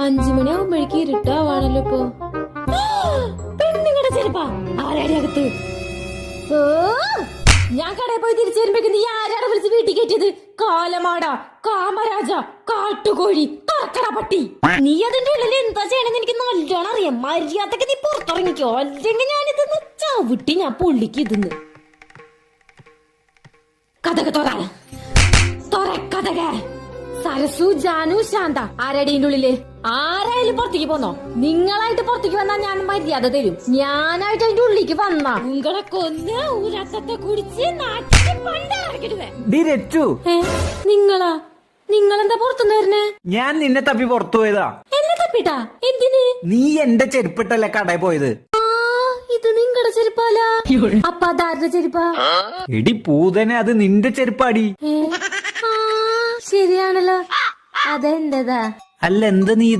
5 മണിയാവുമ്പോഴേക്ക് ഇരുട്ടാവാണല്ലോ ഇപ്പൊ. പെണ്ണുങ്ങളുടെ ചെരുപ്പാ ആരാടി അകത്ത്? ഞാൻ കടയിൽ പോയി തിരിച്ചു വരുമ്പോഴേക്ക് നീ ആരാടെ വിളിച്ച് വീട്ടിൽ കയറ്റിയത്? കാലമാടാ, കാമരാജ, കാട്ടുകോഴി, കറക്കട പട്ടി. നീ അതിന്റെ ഉള്ളിൽ എന്താ ചെയ്യണെന്ന് എനിക്ക് നല്ലോണം അറിയാം. മര്യാദക്ക് നീ പുറത്തിറങ്ങിക്കോ, അല്ലെങ്കിൽ ഞാനിതൊന്ന് ചവിട്ടി ഞാൻ പൊള്ളിക്ക് ഇതിന്ന്. കഥക കഥക. സരസു, ജാനു, ശാന്ത ആരടിന്റെ ഉള്ളില്? ആരായാലും പുറത്തേക്ക് പോന്നോ? നിങ്ങളായിട്ട് പുറത്തേക്ക് വന്നാ ഞാൻ മര്യാദ തരും. ഞാനായിട്ട് അതിന്റെ ഉള്ളിലേക്ക് വന്നാ നിങ്ങളെ കൊന്ന് ഊരത്തെ കുടിച്ച് നിങ്ങളാ? നിങ്ങളെന്താ പുറത്തുനിന്ന് വരുന്നേ? ഞാൻ നിന്നെ തപ്പി പുറത്തു പോയതാ. എന്നെ തപ്പിട്ടാ? എന്തിന്? നീ എന്റെ ചെരുപ്പിട്ടല്ലേ കടയിൽ പോയത്. ഇത് നിങ്ങളുടെ ചെരുപ്പാലാ? അപ്പൊ അതാരുടെ ചെരുപ്പാ? എടി പൂതനെ, അത് നിന്റെ ചെരുപ്പാടി. ശരിയാണല്ലോ, അതെന്റേതാ. അല്ല, എന്താ നീ